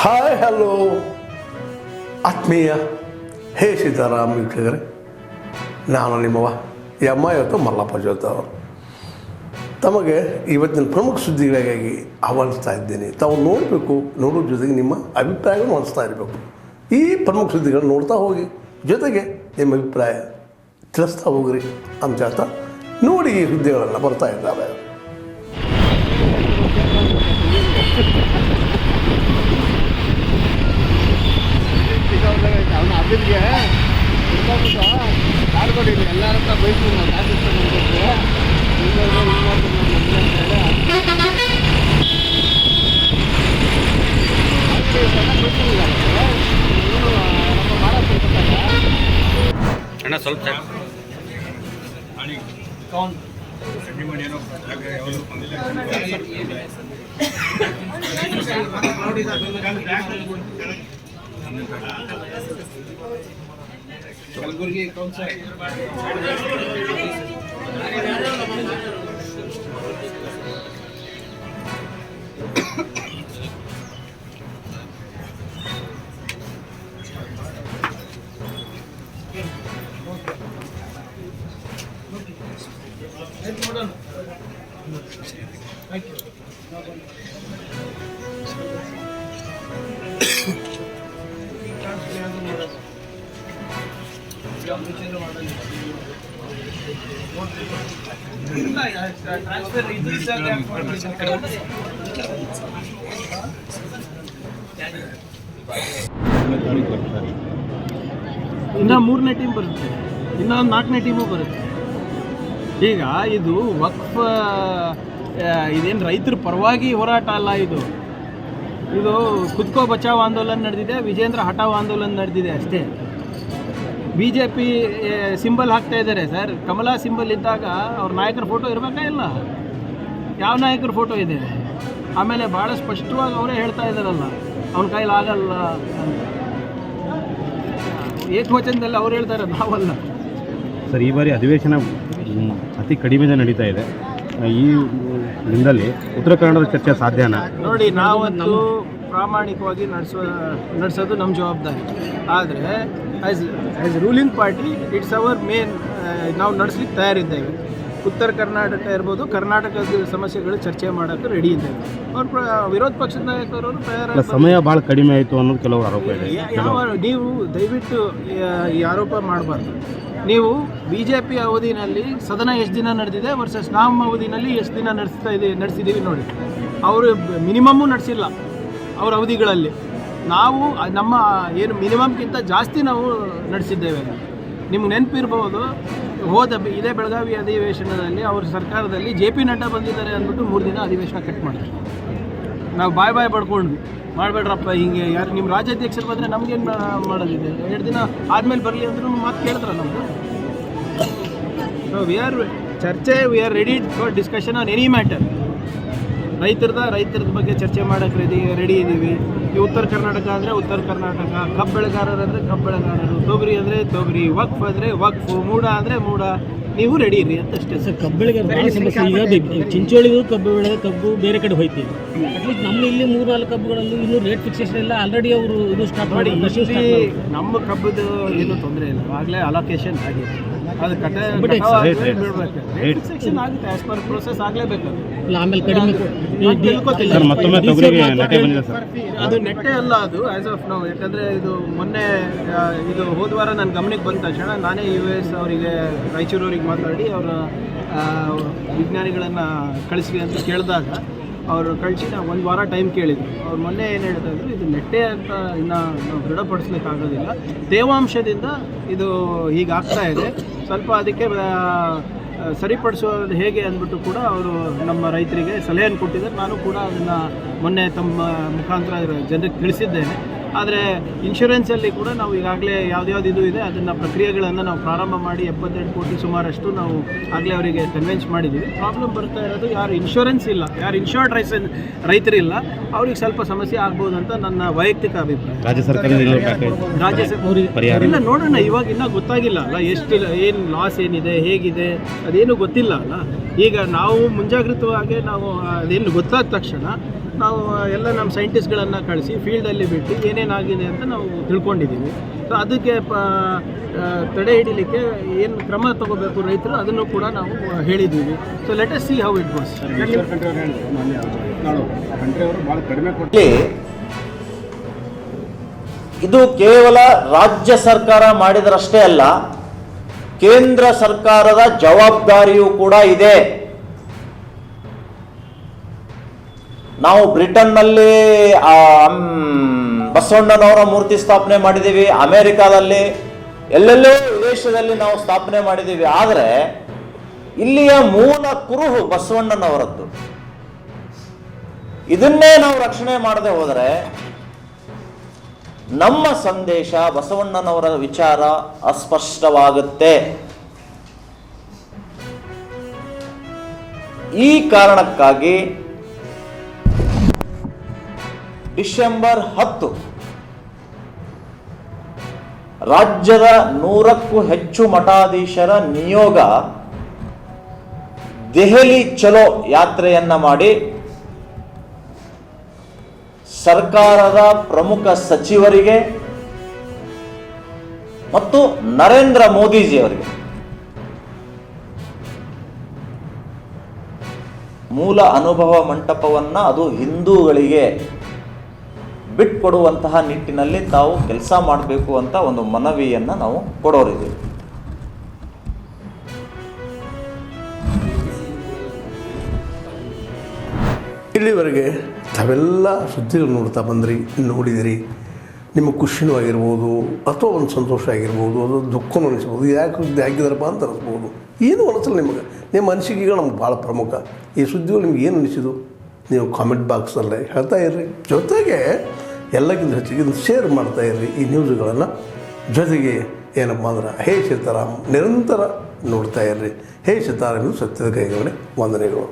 Hi hello ಆತ್ಮೀಯ ಹೇ ಸೀತಾರಾಮ್ ವೀಕ್ಷಕರೇ, ನಾನು ನಿಮ್ಮವ ಇವತ್ತು ಮಲ್ಲಪ್ಪ ಜೋತ ಅವರು ತಮಗೆ ಇವತ್ತಿನ ಪ್ರಮುಖ ಸುದ್ದಿಗಳಿಗಾಗಿ ಆಹ್ವಾನಿಸ್ತಾ ಇದ್ದೇನೆ. ತಾವು ನೋಡಬೇಕು, ನೋಡೋ ಜೊತೆಗೆ ನಿಮ್ಮ ಅಭಿಪ್ರಾಯವನ್ನು ಹೊಂದಿಸ್ತಾ ಇರಬೇಕು. ಈ ಪ್ರಮುಖ ಸುದ್ದಿಗಳನ್ನು ನೋಡ್ತಾ ಹೋಗಿ, ಜೊತೆಗೆ ನಿಮ್ಮ ಅಭಿಪ್ರಾಯ ತಿಳಿಸ್ತಾ ಹೋಗ್ರಿ ಅಂತ ಹೇಳ್ತಾ ನೋಡಿ ಈ ಸುದ್ದಿಗಳೆಲ್ಲ ಬರ್ತಾ ಇದ್ದಾವೆ. ಅವನ ಅಭಿಗೆ ಕಾರ್ಕೊಡಿ ಎಲ್ಲರ ಹತ್ರ ಬೈತು ಅಣ್ಣ ಸ್ವಲ್ಪ कलबुर्गी कौन सा ಇನ್ನು 3ನೇ ಟೀಮ್ ಬರುತ್ತೆ, ಇನ್ನೊಂದು 4ನೇ ಟೀಮು ಬರುತ್ತೆ. ಈಗ ಇದು ವಕ್ಫ್ ಇದೇನು ರೈತರ ಪರವಾಗಿ ಹೋರಾಟ ಅಲ್ಲ, ಇದು ಖುದ್ಕೋ ಬಚಾವ್ ಆಂದೋಲನ ನಡೆದಿದೆ, ವಿಜೇಂದ್ರ ಹಠಾವ್ ಆಂದೋಲನ ನಡೆದಿದೆ ಅಷ್ಟೇ. BJP ಸಿಂಬಲ್ ಹಾಕ್ತಾ ಇದ್ದಾರೆ ಸರ್. ಕಮಲಾ ಸಿಂಬಲ್ ಇದ್ದಾಗ ಅವ್ರ ನಾಯಕರ ಫೋಟೋ ಇರಬೇಕಾ ಇಲ್ಲ? ಯಾವ ನಾಯಕರ ಫೋಟೋ ಇದೆ? ಆಮೇಲೆ ಭಾಳ ಸ್ಪಷ್ಟವಾಗಿ ಅವರೇ ಹೇಳ್ತಾ ಇದ್ದಾರಲ್ಲ, ಅವನ ಕೈಲಿ ಆಗಲ್ಲ ಅಂತ. ಏಕವಚನದಲ್ಲಿ ಅವ್ರು ಹೇಳ್ತಾರೆ, ನಾವಲ್ಲ. ಸರ್, ಈ ಬಾರಿ ಅಧಿವೇಶನ ಅತಿ ಕಡಿಮೆ ನಡೀತಾ ಇದೆ. ಈ ದಿನದಲ್ಲಿ ಉತ್ತರ ಕನ್ನಡದ ಚರ್ಚೆ ಸಾಧ್ಯನಾ? ನೋಡಿ, ನಾವಂತೂ ಪ್ರಾಮಾಣಿಕವಾಗಿ ನಡೆಸೋದು ನಮ್ಮ ಜವಾಬ್ದಾರಿ. ಆದರೆ as ruling party it's hour main. ನಾವು ನಡೆಸ್ಲಿಕ್ಕೆ ತಯಾರಿದ್ದೇವೆ. ಉತ್ತರ ಕರ್ನಾಟಕ ಇರ್ಬೋದು, ಕರ್ನಾಟಕದ ಸಮಸ್ಯೆಗಳು ಚರ್ಚೆ ಮಾಡೋಕ್ಕೆ ರೆಡಿ ಇದ್ದೇವೆ. ಅವ್ರ ವಿರೋಧ ಪಕ್ಷದ ನಾಯಕರವರು ತಯಾರ. ಸಮಯ ಭಾಳ ಕಡಿಮೆ ಆಯಿತು ಅನ್ನೋದು ಕೆಲವರು ಆರೋಪ ಇದೆ. ನೀವು ದಯವಿಟ್ಟು ಈ ಆರೋಪ ಮಾಡಬಾರ್ದು. ನೀವು BJP ಅವಧಿನಲ್ಲಿ ಸದನ ಎಷ್ಟು ದಿನ ನಡೆದಿದೆ ವರ್ಸಸ್ ನಮ್ಮ ಅವಧಿನಲ್ಲಿ ಎಷ್ಟು ದಿನ ನಡೆಸಿದ್ದೀವಿ ನೋಡಿ. ಅವರು ಮಿನಿಮಮ್ಮು ನಡೆಸಿಲ್ಲ ಅವ್ರ ಅವಧಿಗಳಲ್ಲಿ. ನಾವು ನಮ್ಮ ಏನು ಮಿನಿಮಮ್ಗಿಂತ ಜಾಸ್ತಿ ನಾವು ನಡೆಸಿದ್ದೇವೆ. ನಿಮ್ಗೆ ನೆನಪಿರ್ಬೋದು, ಇದೇ ಬೆಳಗಾವಿ ಅಧಿವೇಶನದಲ್ಲಿ ಅವ್ರ ಸರ್ಕಾರದಲ್ಲಿ JP ನಡ್ಡಾ ಬಂದಿದ್ದಾರೆ ಅಂದ್ಬಿಟ್ಟು 3 ದಿನ ಅಧಿವೇಶನ ಕಟ್ ಮಾಡಿದ್ರು. ನಾವು ಬಾಯ್ ಪಡ್ಕೊಂಡ್ವಿ, ಮಾಡಬೇಡ್ರಪ್ಪ ಹಿಂಗೆ. ಯಾರು ನಿಮ್ಮ ರಾಜ್ಯಾಧ್ಯಕ್ಷರು ಬಂದರೆ ನಮಗೇನು ಮಾಡೋದಿದೆ? 2 ದಿನ ಆದಮೇಲೆ ಬರಲಿ ಅಂದ್ರೂ ಮಾತು ಕೇಳಿದ್ರ ನಮ್ಮದು. We are ready for discussion on any matter. ರೈತರದ ಬಗ್ಗೆ ಚರ್ಚೆ ಮಾಡೋಕ್ಕೆ ರೆಡಿ ಇದ್ದೀವಿ. ಈ ಉತ್ತರ ಕರ್ನಾಟಕ ಅಂದರೆ ಉತ್ತರ ಕರ್ನಾಟಕ, ಕಬ್ಬು ಬೆಳೆಗಾರರು ಅಂದರೆ ಕಬ್ಬು ಬೆಳೆಗಾರರು, ತೊಗರಿ ಅಂದರೆ ತೊಗರಿ, ವಕ್ಫ್ ಅಂದರೆ ವಕ್ಫು, ಮೂಡ ಅಂದರೆ ಮೂಡ. ನೀವು ರೆಡಿ ಇರಿ ಅಂತ ಅಷ್ಟೇ ಸರ್. ಕಬ್ಬು ಬೆಳೆಗಾರರು ಭಾಳ ಸಮಸ್ಯೆ. ಈಗ ಚಿಂಚೋಳಿಗೂ ಕಬ್ಬು ಕಬ್ಬು ಬೇರೆ ಕಡೆ ಹೋಯ್ತೀವಿ. ಅಟ್ಲೀಸ್ಟ್ ನಮ್ಮ ಇಲ್ಲಿ 3-4 ಕಬ್ಬುಗಳಲ್ಲಿ ಇನ್ನೂ ರೇಟ್ ಫಿಕ್ಸೇಷನ್ ಇಲ್ಲ. ಆಲ್ರೆಡಿ ಅವರು ಇದು ಸ್ಟಾರ್ಟ್ ಮಾಡಿ. ನಮ್ಮ ಕಬ್ಬದು ಏನೂ ತೊಂದರೆ ಇಲ್ಲ, ಆಗಲೇ ಅಲೋಕೇಶನ್ ಆಗಿದೆ. ಅದು ಫಿಕ್ಸೇಷನ್ ಆಗುತ್ತೆ, ಆ್ಯಸ್ ಪರ್ ಪ್ರೋಸೆಸ್ ಆಗಲೇಬೇಕು. ಆಮೇಲೆ ಕಡಿಮೆ ಅದು ನೆಟ್ಟೆ ಅಲ್ಲ, ಅದು ಆ್ಯಸ್ ಆಫ್ ನಾವು. ಯಾಕಂದರೆ ಇದು ಮೊನ್ನೆ ಹೋದ ವಾರ ನನ್ನ ಗಮನಕ್ಕೆ ಬಂದ ತಕ್ಷಣ ನಾನೇ US ಅವರಿಗೆ, ರಾಯಚೂರವ್ರಿಗೆ ಮಾತಾಡಿ ಅವರ ವಿಜ್ಞಾನಿಗಳನ್ನು ಕಳಿಸಿ ಅಂತ ಕೇಳಿದಾಗ ಅವರು ಕಳಿಸಿ ನಾವು 1 ವಾರ ಟೈಮ್ ಕೇಳಿದ್ರು. ಅವ್ರು ಮೊನ್ನೆ ಏನು ಹೇಳ್ತಾ ಇದ್ರು, ಇದು ನೆಟ್ಟೆ ಅಂತ ಇನ್ನು ನಾವು ದೃಢಪಡಿಸ್ಲಿಕ್ಕೆ ಆಗೋದಿಲ್ಲ, ತೇವಾಂಶದಿಂದ ಇದು ಹೀಗಾಗ್ತಾ ಇದೆ, ಸ್ವಲ್ಪ ಅದಕ್ಕೆ ಸರಿಪಡಿಸೋದು ಹೇಗೆ ಅಂದ್ಬಿಟ್ಟು ಕೂಡ ಅವರು ನಮ್ಮ ರೈತರಿಗೆ ಸಲಹೆಯನ್ನು ಕೊಟ್ಟಿದ್ದಾರೆ. ನಾನು ಕೂಡ ಅದನ್ನು ಮೊನ್ನೆ ತಮ್ಮ ಮುಖಾಂತರ ಜನರಿಗೆ ತಿಳಿಸಿದ್ದೇನೆ. ಆದರೆ ಇನ್ಶೂರೆನ್ಸಲ್ಲಿ ಕೂಡ ನಾವು ಈಗಾಗಲೇ ಯಾವ್ದು ಇದು ಇದೆ, ಅದನ್ನು ಪ್ರಕ್ರಿಯೆಗಳನ್ನು ನಾವು ಪ್ರಾರಂಭ ಮಾಡಿ 72 ಕೋಟಿ ಸುಮಾರಷ್ಟು ನಾವು ಆಗಲೇ ಅವರಿಗೆ ಕನ್ವಿನ್ಸ್ ಮಾಡಿದ್ದೀವಿ. ಪ್ರಾಬ್ಲಮ್ ಬರ್ತಾ ಇರೋದು ಯಾರು ಇನ್ಶೂರೆನ್ಸ್ ಇಲ್ಲ, ಯಾರು ಇನ್ಶೂರ್ಡ್ ರೈತರಿಲ್ಲ, ಅವ್ರಿಗೆ ಸ್ವಲ್ಪ ಸಮಸ್ಯೆ ಆಗ್ಬೋದು ಅಂತ ನನ್ನ ವೈಯಕ್ತಿಕ ಅಭಿಪ್ರಾಯ. ರಾಜ್ಯ ಸರ್ಕಾರ ಇಲ್ಲ, ನೋಡೋಣ. ಇವಾಗ ಇನ್ನೂ ಗೊತ್ತಾಗಿಲ್ಲ ಅಲ್ಲ, ಏನು ಲಾಸ್ ಏನಿದೆ, ಹೇಗಿದೆ, ಅದೇನು ಗೊತ್ತಿಲ್ಲ ಅಲ್ಲ. ಈಗ ನಾವು ಮುಂಜಾಗ್ರತವಾಗಿ ನಾವು ಅದೇನು ಗೊತ್ತಾದ ತಕ್ಷಣ ನಾವು ಎಲ್ಲ ನಮ್ಮ ಸೈಂಟಿಸ್ಟ್ಗಳನ್ನು ಕಳಿಸಿ ಫೀಲ್ಡಲ್ಲಿ ಬಿಟ್ಟು ಏನೇನಾಗಿದೆ ಅಂತ ನಾವು ತಿಳ್ಕೊಂಡಿದ್ದೀವಿ. ಸೊ ಅದಕ್ಕೆ ತಡೆ ಹಿಡಿಲಿಕ್ಕೆ ಏನು ಕ್ರಮ ತಗೋಬೇಕು ರೈತರು ಅದನ್ನು ಕೂಡ ನಾವು ಹೇಳಿದ್ದೀವಿ. So let us see how it goes. ಇದು ಕೇವಲ ರಾಜ್ಯ ಸರ್ಕಾರ ಮಾಡಿದರಷ್ಟೇ ಅಲ್ಲ, ಕೇಂದ್ರ ಸರ್ಕಾರದ ಜವಾಬ್ದಾರಿಯೂ ಕೂಡ ಇದೆ. ನಾವು ಬ್ರಿಟನ್ನಲ್ಲಿ ಬಸವಣ್ಣನವರ ಮೂರ್ತಿ ಸ್ಥಾಪನೆ ಮಾಡಿದ್ದೀವಿ, ಅಮೆರಿಕಾದಲ್ಲಿ ಎಲ್ಲೆಲ್ಲೋ ವಿದೇಶದಲ್ಲಿ ನಾವು ಸ್ಥಾಪನೆ ಮಾಡಿದ್ದೀವಿ. ಆದರೆ ಇಲ್ಲಿಯ ಮೂಲ ಕುರುಹು ಬಸವಣ್ಣನವರದ್ದು. ಇದನ್ನೇ ನಾವು ರಕ್ಷಣೆ ಮಾಡದೆ ಹೋದರೆ ನಮ್ಮ ಸಂದೇಶ, ಬಸವಣ್ಣನವರ ವಿಚಾರ ಅಸ್ಪಷ್ಟವಾಗುತ್ತೆ. ಈ ಕಾರಣಕ್ಕಾಗಿ ಡಿಸೆಂಬರ್ 10 ರಾಜ್ಯದ 100ಕ್ಕೂ ಹೆಚ್ಚು ಮಠಾಧೀಶರ ನಿಯೋಗ ದೆಹಲಿ ಚಲೋ ಯಾತ್ರೆಯನ್ನ ಮಾಡಿ ಸರ್ಕಾರದ ಪ್ರಮುಖ ಸಚಿವರಿಗೆ ಮತ್ತು ನರೇಂದ್ರ ಮೋದಿಜಿಯವರಿಗೆ ಮೂಲ ಅನುಭವ ಮಂಟಪವನ್ನ ಅದು ಹಿಂದೂಗಳಿಗೆ ಬಿಟ್ಕೊಡುವಂತಹ ನಿಟ್ಟಿನಲ್ಲಿ ತಾವು ಕೆಲಸ ಮಾಡಬೇಕು ಅಂತ ಒಂದು ಮನವಿಯನ್ನು ನಾವು ಕೊಡೋರಿದ್ದೀವಿ. ಇಲ್ಲಿವರೆಗೆ ತಾವೆಲ್ಲ ಸುದ್ದಿಗಳು ನೋಡ್ತಾ ಬಂದ್ರಿ, ನೋಡಿದಿರಿ. ನಿಮಗೆ ಖುಷಿನೂ ಆಗಿರ್ಬೋದು, ಅಥವಾ ಒಂದು ಸಂತೋಷ ಆಗಿರ್ಬೋದು, ಅದು ದುಃಖನೂ ಅನಿಸ್ಬೋದು. ಯಾಕೆ ಸುದ್ದಿ ಹಾಕಿದಾರಪ್ಪ ಅಂತ ಅನಿಸ್ಬೋದು. ಏನು ಅನಿಸಲ್ಲ ನಿಮಗೆ, ನಿಮ್ಮ ಅನಿಸಿಕೆಗಳು ನಮ್ಗೆ ಭಾಳ ಪ್ರಮುಖ. ಈ ಸುದ್ದಿಗಳು ನಿಮ್ಗೆ ಏನು ಅನಿಸಿದು ನೀವು ಕಾಮೆಂಟ್ ಬಾಕ್ಸಲ್ಲೇ ಹೇಳ್ತಾ ಇರ್ರಿ. ಜೊತೆಗೆ ಎಲ್ಲಕ್ಕಿಂತ ಹೆಚ್ಚಿಗೆ ಇದನ್ನು ಶೇರ್ ಮಾಡ್ತಾ ಇರ್ರಿ ಈ ನ್ಯೂಸ್ಗಳನ್ನು. ಜೊತೆಗೆ ಏನಪ್ಪ ಅಂದ್ರೆ ಹೇ ಸೀತಾರಾಮ್ ನಿರಂತರ ನೋಡ್ತಾ ಇರ್ರಿ. ಹೇ ಸೀತಾರಾಮ್ ಸತ್ಯದ ಕೈಗಳೇ ವಂದನೆಗಳು.